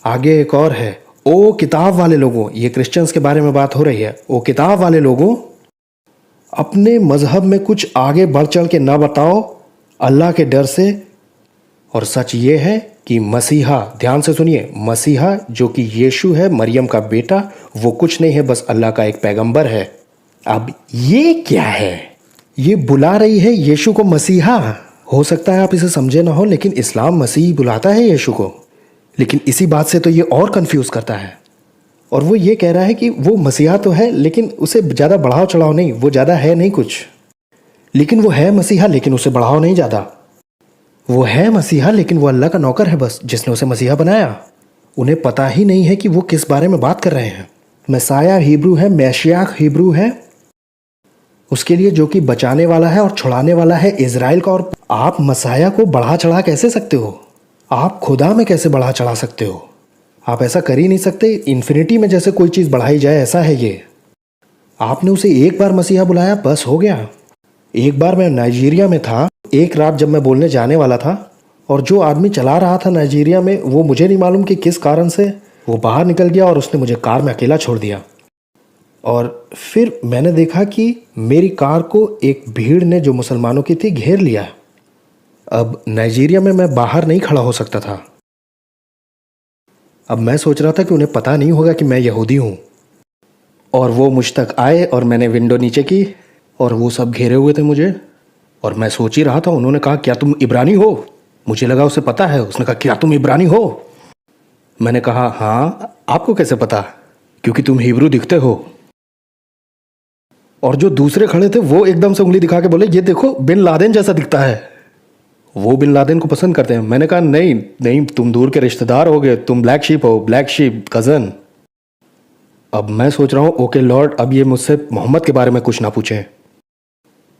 आगे एक और है, ओ किताब वाले लोगों, ये क्रिश्चियंस के बारे में बात हो रही है। ओ किताब वाले लोगों, अपने मजहब में कुछ आगे बढ़ चढ़ के ना बताओ अल्लाह के डर से। और सच ये है कि मसीहा, ध्यान से सुनिए, मसीहा जो कि यीशु है मरियम का बेटा, वो कुछ नहीं है, बस अल्लाह का एक पैगंबर है। अब ये क्या है? ये बुला रही है यीशु को मसीहा। हो सकता है आप इसे समझे ना हो, लेकिन इस्लाम मसीह बुलाता है यीशु को। लेकिन इसी बात से तो ये और कंफ्यूज करता है। और वो ये कह रहा है कि वो मसीहा तो है लेकिन उसे ज़्यादा बढ़ाव चढ़ाव नहीं, वो ज़्यादा है नहीं कुछ, लेकिन वो है मसीहा लेकिन उसे बढ़ाव नहीं ज़्यादा। वो है मसीहा लेकिन वो अल्लाह का नौकर है बस, जिसने उसे मसीहा बनाया। उन्हें पता ही नहीं है कि वो किस बारे में बात कर रहे हैं। मसाया हिब्रू है, मैशियाख हिब्रू है, उसके लिए जो कि बचाने वाला है और छुड़ाने वाला है इजराइल का। और आप मसाया को बढ़ा चढ़ा कैसे सकते हो? आप खुदा में कैसे बढ़ा चढ़ा सकते हो? आप ऐसा कर ही नहीं सकते। इन्फिनिटी में जैसे कोई चीज़ बढ़ाई जाए, ऐसा है ये। आपने उसे एक बार मसीहा बुलाया, बस हो गया। एक बार मैं नाइजीरिया में था, एक रात जब मैं बोलने जाने वाला था, और जो आदमी चला रहा था नाइजीरिया में, वो मुझे नहीं मालूम कि किस कारण से वो बाहर निकल गया और उसने मुझे कार में अकेला छोड़ दिया। और फिर मैंने देखा कि मेरी कार को एक भीड़ ने जो मुसलमानों की थी घेर लिया। अब नाइजीरिया में मैं बाहर नहीं खड़ा हो सकता था। अब मैं सोच रहा था कि उन्हें पता नहीं होगा कि मैं यहूदी हूँ, और वो मुझ तक आए और मैंने विंडो नीचे की और वो सब घेरे हुए थे मुझे। और मैं सोच ही रहा था, उन्होंने कहा क्या तुम इब्रानी हो? मुझे लगा उसे पता है। उसने कहा क्या तुम इब्रानी हो? मैंने कहा हाँ। आपको कैसे पता? क्योंकि तुम हिब्रू दिखते हो। और जो दूसरे खड़े थे वो एकदम से उंगली दिखा के बोले ये देखो बिन लादेन जैसा दिखता है। वो बिन लादेन को पसंद करते हैं। मैंने कहा नहीं नहीं, तुम दूर के रिश्तेदार हो गए, तुम ब्लैक शीप हो, ब्लैक शीप कज़न। अब मैं सोच रहा हूँ ओके लॉर्ड, अब ये मुझसे मोहम्मद के बारे में कुछ ना पूछें।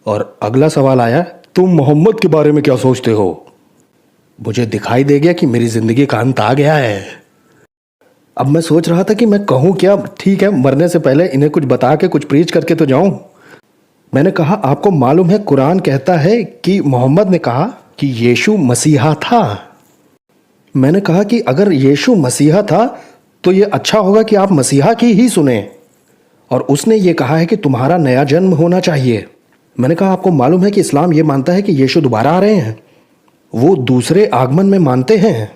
और अगला सवाल आया, तुम मोहम्मद के बारे में क्या सोचते हो? मुझे दिखाई दे गया कि मेरी जिंदगी का अंत आ गया है। अब मैं सोच रहा था कि मैं कहूँ क्या। ठीक है, मरने से पहले इन्हें कुछ बता के कुछ प्रीच करके तो जाऊं। मैंने कहा आपको मालूम है कुरान कहता है कि मोहम्मद ने कहा कि यीशु मसीहा था। मैंने कहा कि अगर यीशु मसीहा था तो ये अच्छा होगा कि आप मसीहा की ही सुने। और उसने ये कहा है कि तुम्हारा नया जन्म होना चाहिए। मैंने कहा आपको मालूम है कि इस्लाम ये मानता है कि यीशु दोबारा आ रहे हैं। वो दूसरे आगमन में मानते हैं,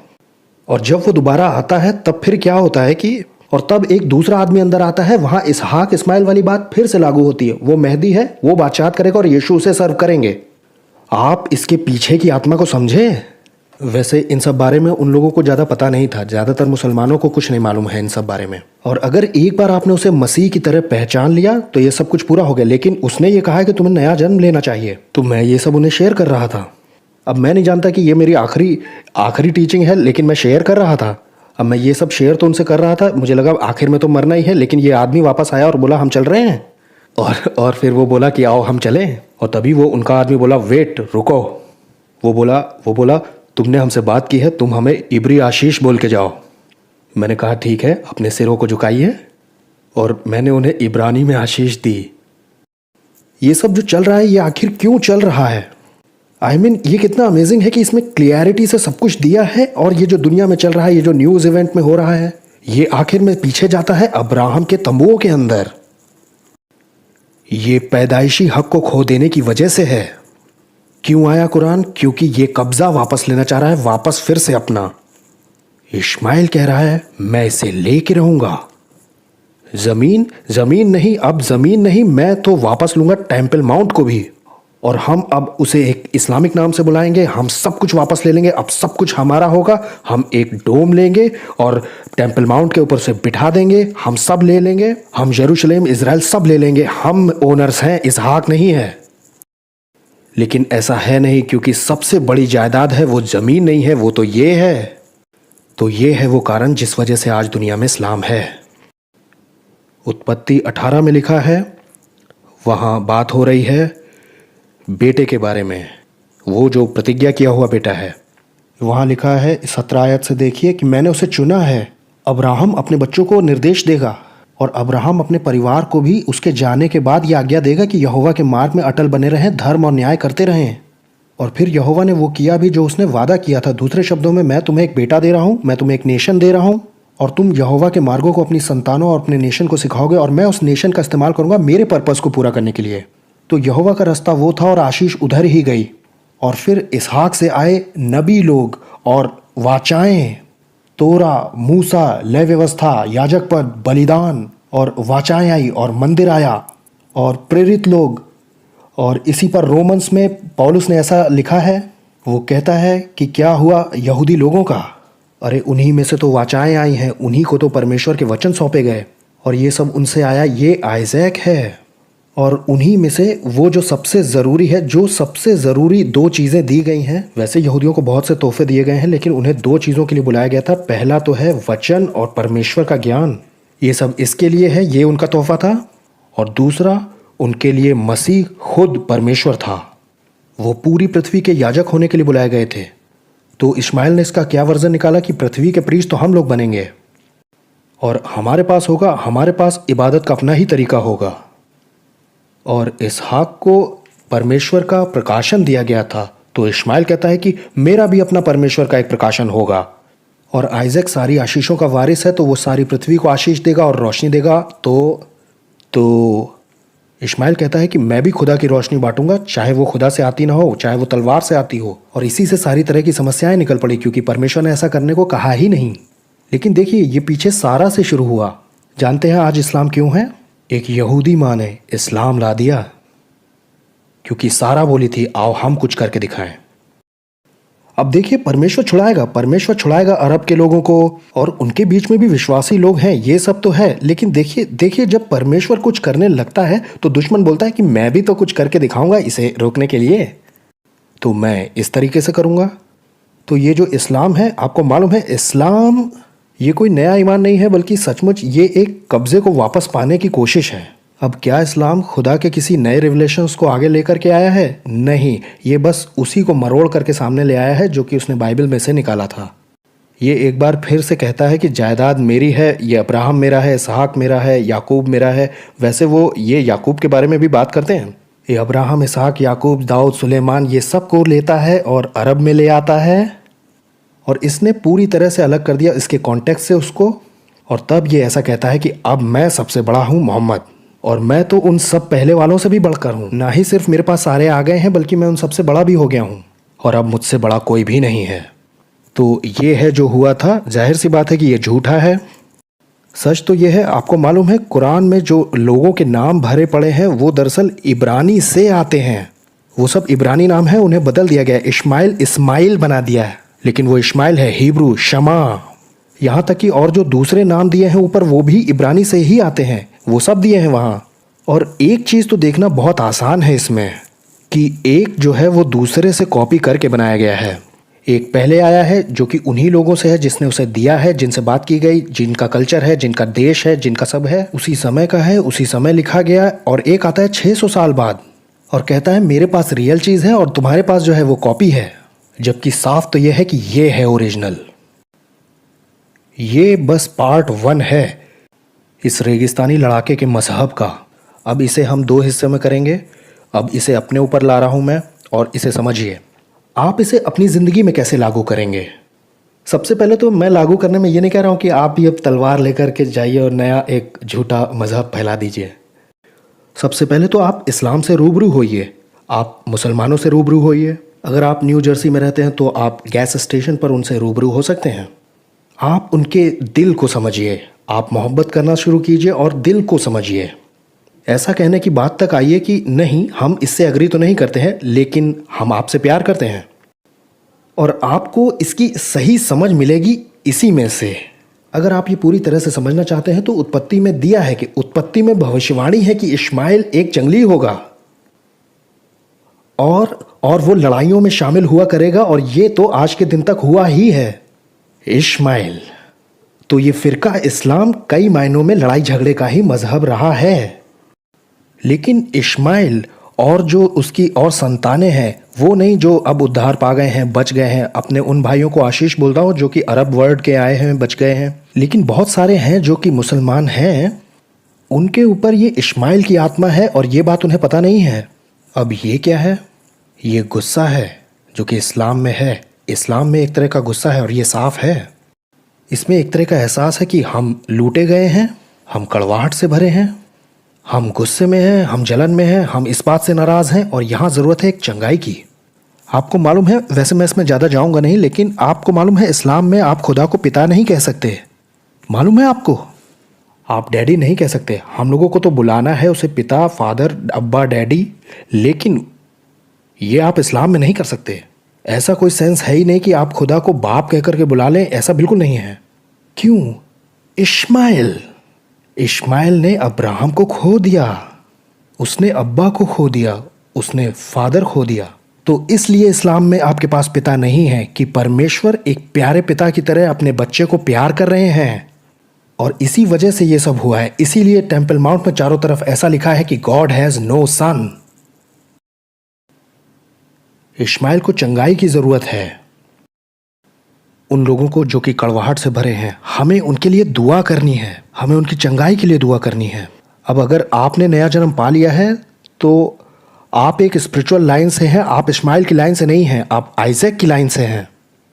और जब वो दोबारा आता है तब फिर क्या होता है कि और तब एक दूसरा आदमी अंदर आता है, वहां इसहाक इस्माइल वाली बात फिर से लागू होती है। वो मेहदी है, वो बादशाहत करेगा और यीशु उसे सर्व करेंगे। आप इसके पीछे की आत्मा को समझे। वैसे इन सब बारे में उन लोगों को ज़्यादा पता नहीं था, ज़्यादातर मुसलमानों को कुछ नहीं मालूम है इन सब बारे में। और अगर एक बार आपने उसे मसीह की तरह पहचान लिया तो ये सब कुछ पूरा हो गया। लेकिन उसने ये कहा है कि तुम्हें नया जन्म लेना चाहिए, तो मैं ये सब उन्हें शेयर कर रहा था। अब मैं नहीं जानता कि ये मेरी आखिरी टीचिंग है, लेकिन मैं शेयर कर रहा था। अब मैं ये सब शेयर तो उनसे कर रहा था, मुझे लगा आखिर में तो मरना ही है। लेकिन ये आदमी वापस आया और बोला हम चल रहे हैं। और फिर वो बोला कि आओ हम चलें। और तभी वो उनका आदमी बोला वेट, रुको। वो बोला तुमने हमसे बात की है, तुम हमें इब्री आशीष बोल के जाओ। मैंने कहा ठीक है, अपने सिरों को झुकाइए। और मैंने उन्हें इब्रानी में आशीष दी। ये सब जो चल रहा है ये आखिर क्यों चल रहा है? ये कितना अमेजिंग है कि इसमें क्लियरिटी से सब कुछ दिया है। और ये जो दुनिया में चल रहा है, ये जो न्यूज़ इवेंट में हो रहा है, ये आखिर में पीछे जाता है अब्राहम के तंबुओं के अंदर। ये पैदाइशी हक को खो देने की वजह से है। क्यों आया कुरान? क्योंकि ये कब्जा वापस लेना चाह रहा है, वापस फिर से अपना। इश्माइल कह रहा है मैं इसे लेके रहूंगा। जमीन नहीं, अब जमीन नहीं, मैं तो वापस लूंगा टेम्पल माउंट को भी। और हम अब उसे एक इस्लामिक नाम से बुलाएंगे। हम सब कुछ वापस ले लेंगे, अब सब कुछ हमारा होगा। हम एक डोम लेंगे और टेम्पल माउंट के ऊपर से बिठा देंगे। हम सब ले लेंगे, हम यरूशलेम इजराइल सब ले लेंगे। हम ओनर्स हैं, इसहाक नहीं है। लेकिन ऐसा है नहीं, क्योंकि सबसे बड़ी जायदाद है वो जमीन नहीं है, वो तो ये है। तो ये है वो कारण जिस वजह से आज दुनिया में इस्लाम है। उत्पत्ति 18 में लिखा है, वहाँ बात हो रही है बेटे के बारे में, वो जो प्रतिज्ञा किया हुआ बेटा है। वहाँ लिखा है 17 आयत से देखिए कि मैंने उसे चुना है। अब्राहम अपने बच्चों को निर्देश देगा और अब्राहम अपने परिवार को भी उसके जाने के बाद यह आज्ञा देगा कि यहोवा के मार्ग में अटल बने रहें, धर्म और न्याय करते रहें। और फिर यहोवा ने वो किया भी जो उसने वादा किया था। दूसरे शब्दों में, मैं तुम्हें एक बेटा दे रहा हूँ, मैं तुम्हें एक नेशन दे रहा हूँ, और तुम यहोवा के मार्गों को अपनी संतानों और अपने नेशन को सिखाओगे, और मैं उस नेशन का इस्तेमाल करूँगा मेरे पर्पज़ को पूरा करने के लिए। तो यहोवा का रास्ता वो था और आशीष उधर ही गई। और फिर इसहाक से आए नबी लोग और वाचाएं, तोरा, मूसा, लय व्यवस्था, याजक पद, बलिदान, और वाचाएं आई और मंदिर आया और प्रेरित लोग। और इसी पर रोमन्स में पौलुस ने ऐसा लिखा है, वो कहता है कि क्या हुआ यहूदी लोगों का? अरे उन्हीं में से तो वाचाएं आई हैं, उन्हीं को तो परमेश्वर के वचन सौंपे गए, और ये सब उनसे आया। ये आइजैक है। और उन्हीं में से वो जो सबसे ज़रूरी है, जो सबसे ज़रूरी 2 चीज़ें दी गई हैं। वैसे यहूदियों को बहुत से तोहफे दिए गए हैं, लेकिन उन्हें 2 चीज़ों के लिए बुलाया गया था। पहला तो है वचन और परमेश्वर का ज्ञान। ये सब इसके लिए है, ये उनका तोहफा था। और दूसरा, उनके लिए मसीह खुद परमेश्वर था। वो पूरी पृथ्वी के याजक होने के लिए बुलाए गए थे। तो इस्माइल ने इसका क्या वर्जन निकाला कि पृथ्वी के प्रीस्ट तो हम लोग बनेंगे, और हमारे पास इबादत का अपना ही तरीका होगा। और इसहाक को परमेश्वर का प्रकाशन दिया गया था, तो इश्माइल कहता है कि मेरा भी अपना परमेश्वर का एक प्रकाशन होगा। और आइजैक सारी आशीषों का वारिस है, तो वो सारी पृथ्वी को आशीष देगा और रोशनी देगा। तो इश्माइल कहता है कि मैं भी खुदा की रोशनी बांटूंगा, चाहे वो खुदा से आती ना हो, चाहे वो तलवार से आती हो। और इसी से सारी तरह की समस्याएं निकल पड़ी, क्योंकि परमेश्वर ने ऐसा करने को कहा ही नहीं। लेकिन देखिए, ये पीछे सारा से शुरू हुआ। जानते हैं आज इस्लाम क्यों है? एक यहूदी माँ ने इस्लाम ला दिया, क्योंकि सारा बोली थी आओ हम कुछ करके दिखाएं। अब देखिए, परमेश्वर छुड़ाएगा अरब के लोगों को, और उनके बीच में भी विश्वासी लोग हैं, ये सब तो है। लेकिन देखिए जब परमेश्वर कुछ करने लगता है तो दुश्मन बोलता है कि मैं भी तो कुछ करके दिखाऊंगा इसे रोकने के लिए, तो मैं इस तरीके से करूंगा। तो ये जो इस्लाम है, आपको मालूम है इस्लाम ये कोई नया ईमान नहीं है, बल्कि सचमुच ये एक कब्जे को वापस पाने की कोशिश है। अब क्या इस्लाम खुदा के किसी नए रिवलेशंस को आगे लेकर के आया है? नहीं, ये बस उसी को मरोड़ करके सामने ले आया है जो कि उसने बाइबल में से निकाला था। ये एक बार फिर से कहता है कि जायदाद मेरी है, ये अब्राहम मेरा है, इसहाक मेरा है, याकूब मेरा है। वैसे वो ये याकूब के बारे में भी बात करते हैं। ये अब्राहम, इसहाक, याकूब, दाऊद, सुलेमान, ये सब को लेता है और अरब में ले आता है, और इसने पूरी तरह से अलग कर दिया इसके कॉन्टेक्स्ट से उसको। और तब ये ऐसा कहता है कि अब मैं सबसे बड़ा हूँ मोहम्मद, और मैं तो उन सब पहले वालों से भी बढ़कर हूँ। ना ही सिर्फ मेरे पास सारे आ गए हैं, बल्कि मैं उन सबसे बड़ा भी हो गया हूँ, और अब मुझसे बड़ा कोई भी नहीं है। तो ये है जो हुआ था। जाहिर सी बात है कि ये झूठा है। सच तो ये है, आपको मालूम है कुरान में जो लोगों के नाम भरे पड़े हैं वो दरअसल इब्रानी से आते हैं। वो सब इब्रानी नाम है, उन्हें बदल दिया गया। इस्माइल बना दिया है, लेकिन वो इस्माइल है हिब्रू, शमा। यहाँ तक कि और जो दूसरे नाम दिए हैं ऊपर, वो भी इब्रानी से ही आते हैं, वो सब दिए हैं वहाँ। और एक चीज़ तो देखना बहुत आसान है इसमें, कि एक जो है वो दूसरे से कॉपी करके बनाया गया है। एक पहले आया है जो कि उन्हीं लोगों से है जिसने उसे दिया है, जिनसे बात की गई, जिनका कल्चर है, जिनका देश है, जिनका सब है, उसी समय का है, उसी समय लिखा गया। और एक आता है 600 साल बाद और कहता है मेरे पास रियल चीज़ है और तुम्हारे पास जो है वो कॉपी है। जबकि साफ तो यह है कि ये है ओरिजिनल। ये बस पार्ट 1 है इस रेगिस्तानी लड़ाके के मजहब का। अब इसे हम 2 हिस्से में करेंगे। अब इसे अपने ऊपर ला रहा हूं मैं, और इसे समझिए। आप इसे अपनी ज़िंदगी में कैसे लागू करेंगे? सबसे पहले तो मैं लागू करने में ये नहीं कह रहा हूं कि आप भी अब तलवार लेकर के जाइए और नया एक झूठा मजहब फैला दीजिए। सबसे पहले तो आप इस्लाम से रूबरू होइए, आप मुसलमानों से रूबरू होइए। अगर आप न्यू जर्सी में रहते हैं तो आप गैस स्टेशन पर उनसे रूबरू हो सकते हैं। आप उनके दिल को समझिए, आप मोहब्बत करना शुरू कीजिए और दिल को समझिए। ऐसा कहने की बात तक आइए कि नहीं, हम इससे एग्री तो नहीं करते हैं, लेकिन हम आपसे प्यार करते हैं। और आपको इसकी सही समझ मिलेगी इसी में से। अगर आप ये पूरी तरह से समझना चाहते हैं तो उत्पत्ति में दिया है कि उत्पत्ति में भविष्यवाणी है कि इश्माइल एक जंगली होगा और वो लड़ाइयों में शामिल हुआ करेगा, और ये तो आज के दिन तक हुआ ही है। इश्माइल तो ये फिरका इस्लाम कई मायनों में लड़ाई झगड़े का ही मजहब रहा है। लेकिन इश्माइल और जो उसकी और संतानें हैं वो नहीं जो अब उद्धार पा गए हैं, बच गए हैं। अपने उन भाइयों को आशीष बोलता हूँ जो कि अरब वर्ल्ड के आए हैं, बच गए हैं। लेकिन बहुत सारे हैं जो कि मुसलमान हैं, उनके ऊपर ये इश्माइल की आत्मा है और ये बात उन्हें पता नहीं है। अब ये क्या है? ये गुस्सा है जो कि इस्लाम में है। इस्लाम में एक तरह का गुस्सा है और ये साफ है। इसमें एक तरह का एहसास है कि हम लूटे गए हैं, हम कड़वाहट से भरे हैं, हम गुस्से में हैं, हम जलन में हैं, हम इस बात से नाराज़ हैं, और यहाँ ज़रूरत है एक चंगाई की। आपको मालूम है, वैसे मैं इसमें ज़्यादा जाऊँगा नहीं, लेकिन आपको मालूम है इस्लाम में आप खुदा को पिता नहीं कह सकते। मालूम है आपको? आप डैडी नहीं कह सकते। हम लोगों को तो बुलाना है उसे पिता, फादर, अब्बा, डैडी, लेकिन ये आप इस्लाम में नहीं कर सकते। ऐसा कोई सेंस है ही नहीं कि आप खुदा को बाप कह करके बुला लें, ऐसा बिल्कुल नहीं है। क्यों? इश्माइल ने अब्राहम को खो दिया, उसने अब्बा को खो दिया, उसने फादर खो दिया। तो इसलिए इस्लाम में आपके पास पिता नहीं है कि परमेश्वर एक प्यारे पिता की तरह अपने बच्चे को प्यार कर रहे हैं। और इसी वजह से ये सब हुआ है। इसीलिए टेम्पल माउंट में चारों तरफ ऐसा लिखा है कि God has no son. Ishmael को चंगाई की ज़रूरत है। उन लोगों को जो कि कड़वाहट से भरे हैं, हमें उनके लिए दुआ करनी है, हमें उनकी चंगाई के लिए दुआ करनी है। अब अगर आपने नया जन्म पा लिया है तो आप एक स्पिरिचुअल लाइन से हैं, आप इस्माइल की लाइन से नहीं हैं, आप आइजैक की लाइन से हैं।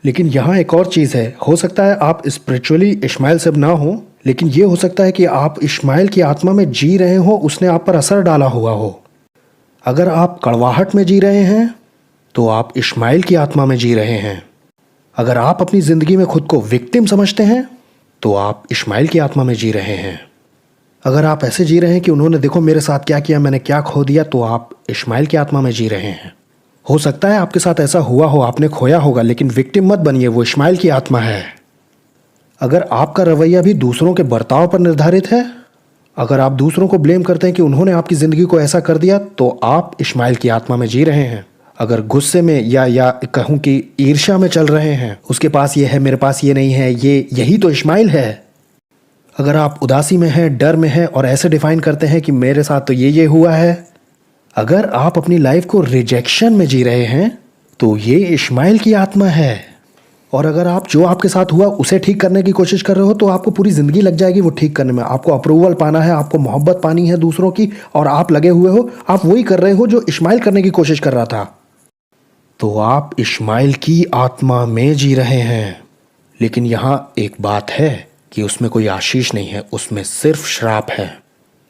लेकिन यहाँ एक और चीज़ है, हो सकता है आप स्पिरिचुअली इस्माइल से ना हो, लेकिन ये हो सकता है कि आप इस्माइल की आत्मा में जी रहे हो, उसने आप पर असर डाला हुआ हो। अगर आप कड़वाहट में जी रहे हैं तो आप इस्माइल की आत्मा में जी रहे हैं। अगर आप अपनी ज़िंदगी में खुद को विक्टिम समझते हैं तो आप इस्माइल की आत्मा में जी रहे हैं। अगर आप ऐसे जी रहे हैं कि उन्होंने देखो मेरे साथ क्या किया, मैंने क्या खो दिया, तो आप इस्माइल की आत्मा में जी रहे हैं। हो सकता है आपके साथ ऐसा हुआ हो, आपने खोया होगा, लेकिन विक्टिम मत बनिए, वो इस्माइल की आत्मा है। अगर आपका रवैया भी दूसरों के बर्ताव पर निर्धारित है, अगर आप दूसरों को ब्लेम करते हैं कि उन्होंने आपकी ज़िंदगी को ऐसा कर दिया, तो आप इस्माइल की आत्मा में जी रहे हैं। अगर गुस्से में या कहूँ कि ईर्ष्या में चल रहे हैं, उसके पास ये है मेरे पास ये नहीं है, यही तो इस्माइल है। अगर आप उदासी में हैं, डर में हैं और ऐसे डिफाइन करते हैं कि मेरे साथ तो ये हुआ है, अगर आप अपनी लाइफ को रिजेक्शन में जी रहे हैं तो ये इस्माइल की आत्मा है। और अगर आप जो आपके साथ हुआ उसे ठीक करने की कोशिश कर रहे हो तो आपको पूरी ज़िंदगी लग जाएगी वो ठीक करने में। आपको अप्रूवल पाना है, आपको मोहब्बत पानी है दूसरों की, और आप लगे हुए हो, आप वही कर रहे हो जो इस्माइल करने की कोशिश कर रहा था। तो आप इस्माइल की आत्मा में जी रहे हैं। लेकिन यहाँ एक बात है कि उसमें कोई आशीष नहीं है, उसमें सिर्फ श्राप है।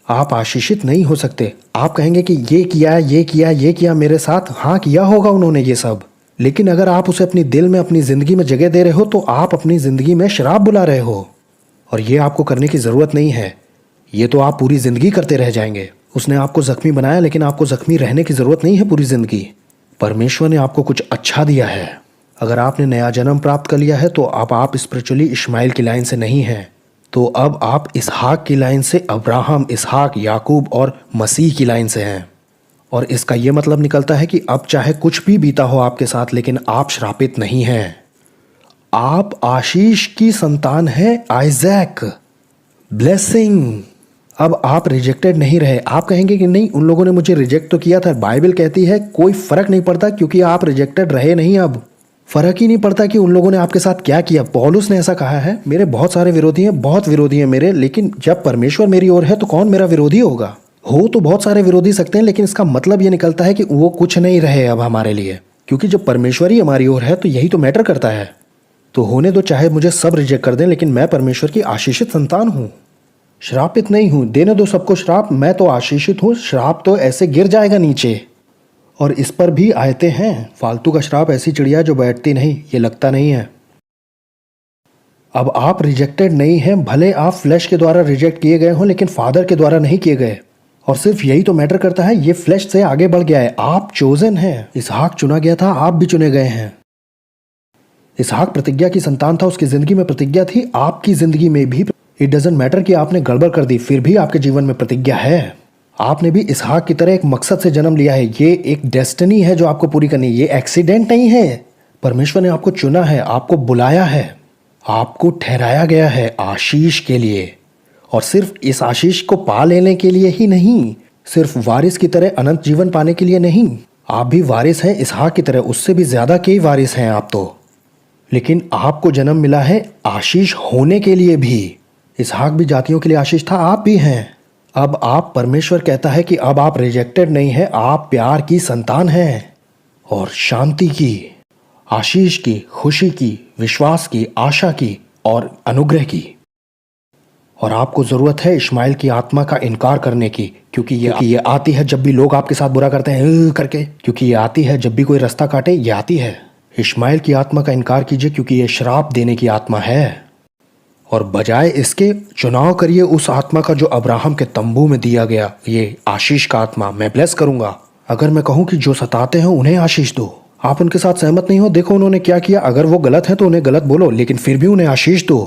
आप आशीषित नहीं हो सकते। आप कहेंगे कि ये किया मेरे साथ, हाँ किया होगा उन्होंने ये सब, लेकिन अगर आप उसे अपनी दिल में, अपनी ज़िंदगी में जगह दे रहे हो तो आप अपनी ज़िंदगी में शराब बुला रहे हो। और ये आपको करने की ज़रूरत नहीं है, ये तो आप पूरी ज़िंदगी करते रह जाएंगे। उसने आपको ज़ख्मी बनाया, लेकिन आपको ज़ख्मी रहने की ज़रूरत नहीं है पूरी ज़िंदगी। परमेश्वर ने आपको कुछ अच्छा दिया है। अगर आपने नया जन्म प्राप्त कर लिया है तो अब आप स्पिरिचुअली इस्माइल की लाइन से नहीं हैं, तो अब आप इसहाक की लाइन से, अब्राहम, इसहाक, याकूब और मसीह की लाइन से हैं। और इसका यह मतलब निकलता है कि अब चाहे कुछ भी बीता हो आपके साथ, लेकिन आप श्रापित नहीं हैं। आप आशीष की संतान हैं, आइजैक, ब्लेसिंग। अब आप रिजेक्टेड नहीं रहे। आप कहेंगे कि नहीं, उन लोगों ने मुझे रिजेक्ट तो किया था। बाइबल कहती है कोई फर्क नहीं पड़ता, क्योंकि आप रिजेक्टेड रहे नहीं। अब फर्क ही नहीं पड़ता कि उन लोगों ने आपके साथ क्या किया। पौलुस ने ऐसा कहा है, मेरे बहुत सारे विरोधी हैं, बहुत विरोधी हैं मेरे, लेकिन जब परमेश्वर मेरी ओर है तो कौन मेरा विरोधी होगा। हो तो बहुत सारे विरोधी सकते हैं, लेकिन इसका मतलब ये निकलता है कि वो कुछ नहीं रहे अब हमारे लिए, क्योंकि जब परमेश्वर ही हमारी ओर है तो यही तो मैटर करता है। तो होने दो, चाहे मुझे सब रिजेक्ट कर दें, लेकिन मैं परमेश्वर की आशीषित संतान हूँ, श्रापित नहीं हूँ। देने दो सबको श्राप, मैं तो आशीषित हूँ। श्राप तो ऐसे गिर जाएगा नीचे। और इस पर भी आयतें हैं, फालतू का श्राप ऐसी चिड़िया जो बैठती नहीं, ये लगता नहीं है। अब आप रिजेक्टेड नहीं हैं, भले आप फ्लैश के द्वारा रिजेक्ट किए गए हों, लेकिन फादर के द्वारा नहीं किए गए। और सिर्फ यही तो मैटर करता है, ये फ्लैश से आगे बढ़ गया है। आप चोजन हैं, इसहाक चुना गया था, आप भी चुने गए हैं। इसहाक प्रतिज्ञा की संतान था, उसकी जिंदगी में प्रतिज्ञा थी, आपकी जिंदगी में भी। इट डजंट मैटर कि आपने गड़बड़ कर दी, फिर भी आपके जीवन में प्रतिज्ञा है। आपने भी इसहाक की तरह एक मकसद से जन्म लिया है। ये एक डेस्टिनी है जो आपको पूरी करनी है, ये एक्सीडेंट नहीं है। परमेश्वर ने आपको चुना है, आपको बुलाया है, आपको ठहराया गया है आशीष के लिए। और सिर्फ इस आशीष को पा लेने के लिए ही नहीं, सिर्फ वारिस की तरह अनंत जीवन पाने के लिए नहीं। आप भी वारिस हैं इसहाक की तरह, उससे भी ज्यादा के वारिस हैं आप तो। लेकिन आपको जन्म मिला है आशीष होने के लिए भी। इसहाक भी जातियों के लिए आशीष था, आप भी हैं। अब आप, परमेश्वर कहता है कि अब आप रिजेक्टेड नहीं हैं, आप प्यार की संतान हैं, और शांति की, आशीष की, खुशी की, विश्वास की, आशा की और अनुग्रह की। और आपको जरूरत है इस्माइल की आत्मा का इनकार करने की, क्योंकि ये आती है जब भी लोग आपके साथ बुरा करते हैं करके, क्योंकि ये आती है जब भी कोई रास्ता काटे, ये आती है। इस्माइल की आत्मा का इनकार कीजिए, क्योंकि ये श्राप देने की आत्मा है। और बजाय इसके चुनाव करिए उस आत्मा का जो अब्राहम के तंबू में दिया गया, ये आशीष का आत्मा। मैं ब्लेस करूंगा। अगर मैं कहूं कि जो सताते हैं उन्हें आशीष दो, आप उनके साथ सहमत नहीं हो, देखो उन्होंने क्या किया, अगर वो गलत है तो उन्हें गलत बोलो, लेकिन फिर भी उन्हें आशीष दो।